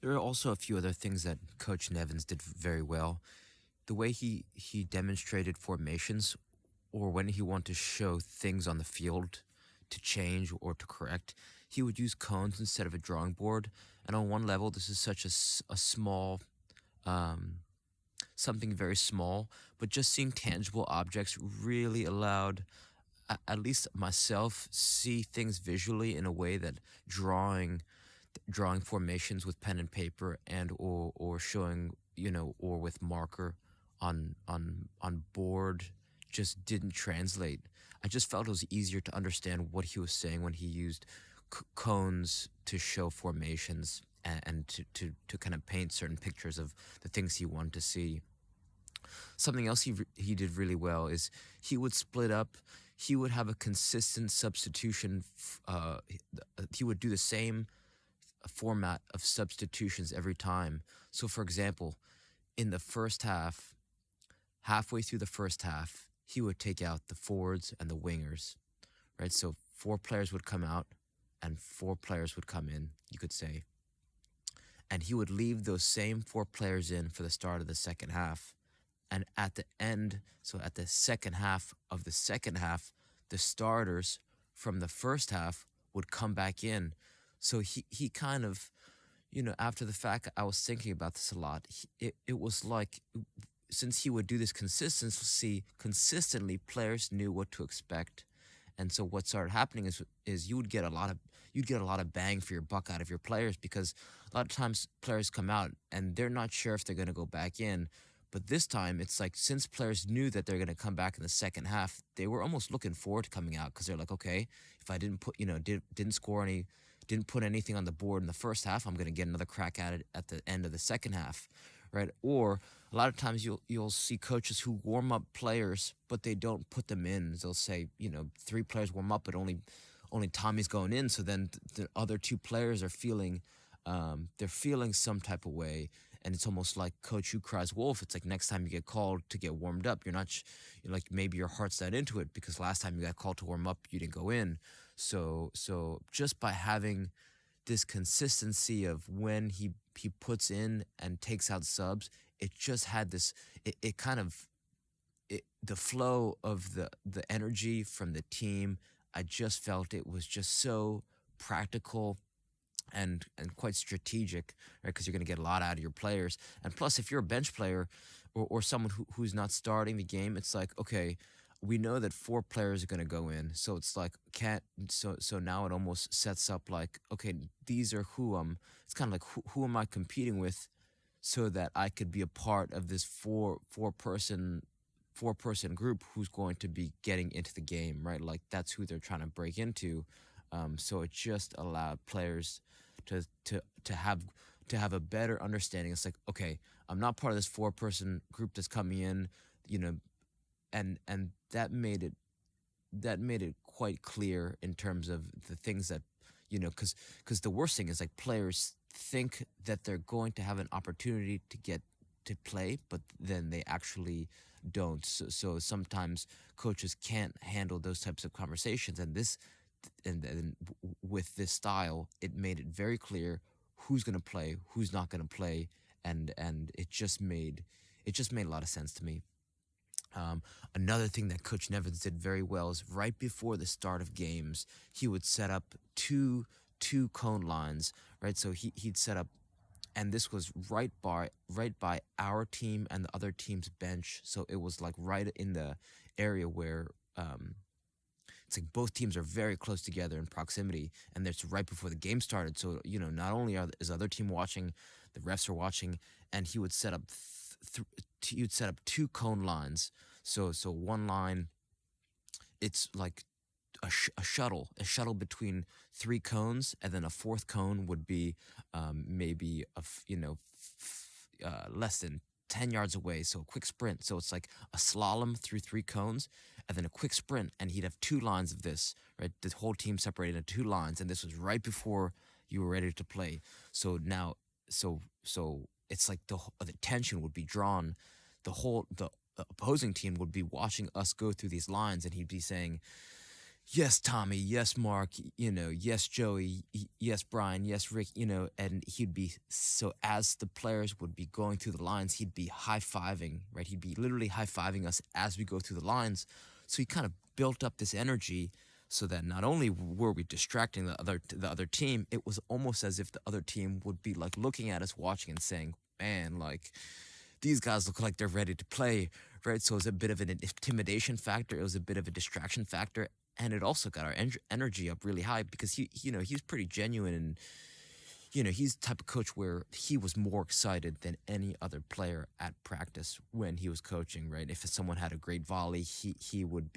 There are also a few other things that Coach Nevins did very well. The way he demonstrated formations, or when he wanted to show things on the field to change or to correct, he would use cones instead of a drawing board. And on one level, this is such a small, um, something very small, but just seeing tangible objects really allowed at least myself see things visually in a way that drawing formations with pen and paper and or showing, or with marker on board just didn't translate. I just felt it was easier to understand what he was saying when he used cones to show formations and to kind of paint certain pictures of the things he wanted to see. Something else he did really well is he would split up. He would have a consistent substitution. He would do the same format of substitutions every time. So, for example, in the first half, halfway through the first half, he would take out the forwards and the wingers, right? So, four players would come out and four players would come in, you could say. And he would leave those same four players in for the start of the second half. And at the end, so at the second half of the second half, the starters from the first half would come back in. So he kind of, after the fact, I was thinking about this a lot. It was like, since he would do this consistently, players knew what to expect. And so what started happening is you'd get a lot of bang for your buck out of your players, because a lot of times players come out and they're not sure if they're going to go back in. But this time, it's like, since players knew that they're going to come back in the second half, they were almost looking forward to coming out, because they're like, okay, if I didn't put, didn't score any, didn't put anything on the board in the first half, I'm going to get another crack at it at the end of the second half, right? Or a lot of times you'll see coaches who warm up players, but they don't put them in. They'll say, three players warm up, but only Tommy's going in. So then the other two players are feeling, they're feeling some type of way. And it's almost like coach who cries wolf. It's like, next time you get called to get warmed up, you're like, maybe your heart's not into it, because last time you got called to warm up, you didn't go in. So just by having this consistency of when he puts in and takes out subs, it just had this, it kind of, the flow of the energy from the team. I just felt it was just so practical and quite strategic, right? Because you're going to get a lot out of your players. And plus, if you're a bench player, or someone who's not starting the game, it's like, okay, we know that four players are going to go in. So it's like, so now it almost sets up like, okay, these are it's kind of like, who am I competing with, so that I could be a part of this four person group who's going to be getting into the game, right? Like, that's who they're trying to break into. So it just allowed players to have a better understanding. It's like, okay, I'm not part of this four-person group that's coming in, and that made it quite clear in terms of the things that, because the worst thing is, like, players think that they're going to have an opportunity to get to play, but then they actually don't. So sometimes coaches can't handle those types of conversations, and with this style, it made it very clear who's going to play, who's not going to play, and it just made a lot of sense to me. Another thing that Coach Nevins did very well is, right before the start of games, he would set up two cone lines, right? So he'd set up, and this was right by our team and the other team's bench. So it was like right in the area where, it's like both teams are very close together in proximity, and it's right before the game started. So, not only is the other team watching, the refs are watching, and he would set up you'd set up two cone lines. So one line, it's like a shuttle between three cones, and then a fourth cone would be, maybe less than 10 yards away. So a quick sprint. So it's like a slalom through three cones, and then a quick sprint. And he'd have two lines of this, right? The whole team separated into two lines. And this was right before you were ready to play. So now, so it's like the tension would be drawn. The opposing team would be watching us go through these lines, and he'd be saying, yes, Tommy, yes, Mark, yes, Joey, yes, Brian, yes, Rick, and he'd be, so as the players would be going through the lines, he'd be high fiving, right? He'd be literally high fiving us as we go through the lines. So he kind of built up this energy so that not only were we distracting the other team, it was almost as if the other team would be like looking at us, watching, and saying, man, like these guys look like they're ready to play, right? So it was a bit of an intimidation factor. It was a bit of a distraction factor, and it also got our energy up really high because he's pretty genuine, and he's the type of coach where he was more excited than any other player at practice when he was coaching, right? If someone had a great volley, he would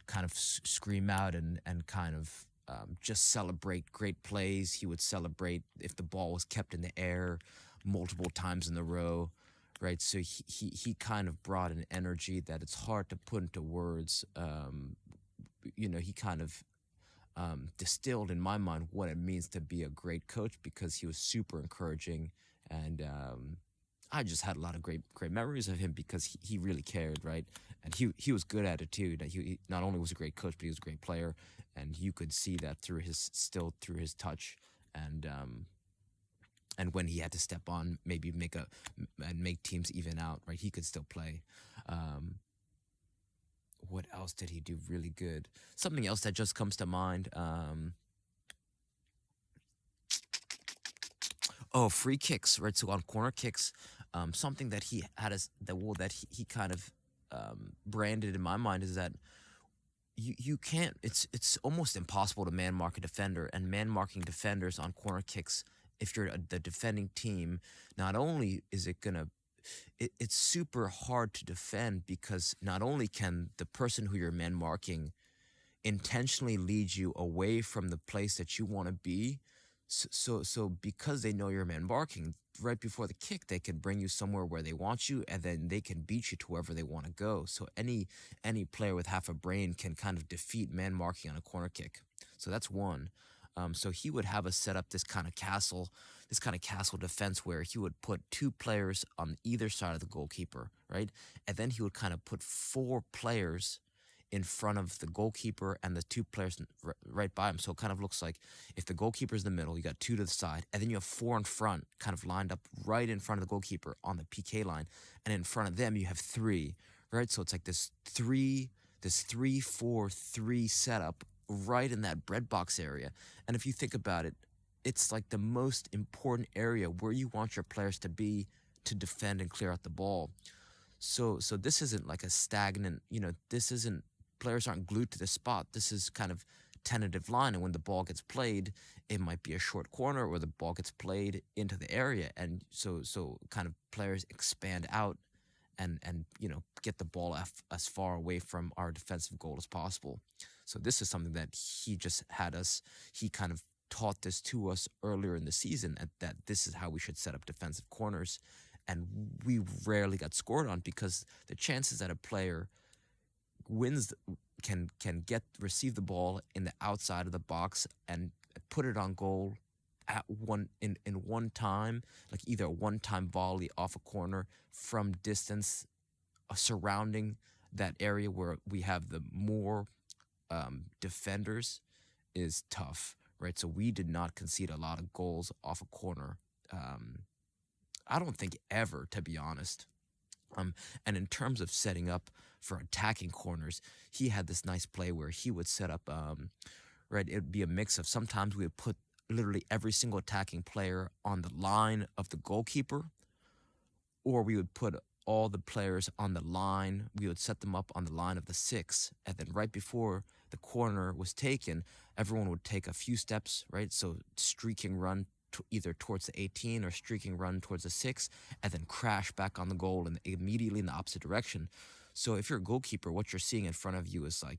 kind of scream out and kind of just celebrate great plays. He would celebrate if the ball was kept in the air multiple times in a row, right? So he kind of brought an energy that it's hard to put into words. He kind of distilled in my mind what it means to be a great coach because he was super encouraging, and I just had a lot of great memories of him because he really cared, right? And he was good at it too. That he not only was a great coach, but he was a great player, and you could see that through his touch, and when he had to step on, maybe make teams even out, right? He could still play. Um, what else did he do really good? Something else that just comes to mind. Oh, free kicks, right? So on corner kicks, something that he had as the wall that he kind of branded in my mind is that you can't. It's almost impossible to man mark a defender, and man marking defenders on corner kicks. If you're the defending team, not only is it gonna, it's super hard to defend because not only can the person who you're man marking intentionally lead you away from the place that you want to be. So because they know you're man barking, right before the kick, they can bring you somewhere where they want you, and then they can beat you to wherever they want to go. So any player with half a brain can kind of defeat man marking on a corner kick. So that's one. So he would have us set up this kind of castle defense where he would put two players on either side of the goalkeeper, right? And then he would kind of put four players in front of the goalkeeper and the two players right by him. So it kind of looks like if the goalkeeper's in the middle, you got two to the side, and then you have four in front, kind of lined up right in front of the goalkeeper on the PK line, and in front of them you have three, right? So it's like this 3-4-3 setup right in that bread box area. And if you think about it, it's like the most important area where you want your players to be to defend and clear out the ball. So this isn't like a stagnant, this isn't, players aren't glued to the spot. This is kind of tentative line, and when the ball gets played, it might be a short corner or the ball gets played into the area, and so kind of players expand out and get the ball as far away from our defensive goal as possible. So this is something that he kind of taught this to us earlier in the season, that this is how we should set up defensive corners, and we rarely got scored on because the chances that a player wins can receive the ball in the outside of the box and put it on goal at in one time, like either a one-time volley off a corner from distance surrounding that area where we have the more defenders, is tough, right? So we did not concede a lot of goals off a corner. um, I don't think ever, to be honest. um, and in terms of setting up for attacking corners, he had this nice play where he would set up, right? It'd be a mix of, sometimes we would put literally every single attacking player on the line of the goalkeeper, or we would put all the players on the line. We would set them up on the line of the six, and then right before the corner was taken, everyone would take a few steps, right? So streaking run either towards the 18 or streaking run towards the six, and then crash back on the goal and immediately in the opposite direction. So if you're a goalkeeper, what you're seeing in front of you is like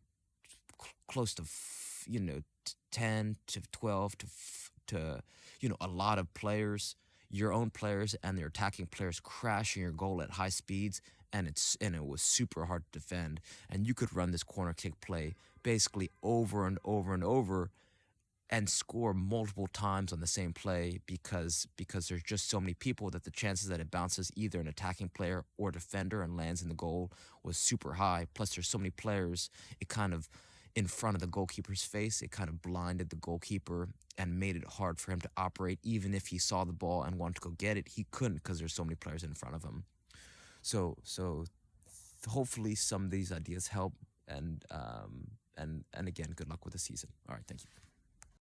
close to 10 to 12 to a lot of players, your own players and their attacking players crashing your goal at high speeds, and it was super hard to defend, and you could run this corner kick play basically over and over and over, and score multiple times on the same play because there's just so many people that the chances that it bounces either an attacking player or defender and lands in the goal was super high. Plus, there's so many players, it kind of in front of the goalkeeper's face, it kind of blinded the goalkeeper and made it hard for him to operate. Even if he saw the ball and wanted to go get it, he couldn't because there's so many players in front of him. So hopefully some of these ideas help, and again, good luck with the season. All right, thank you.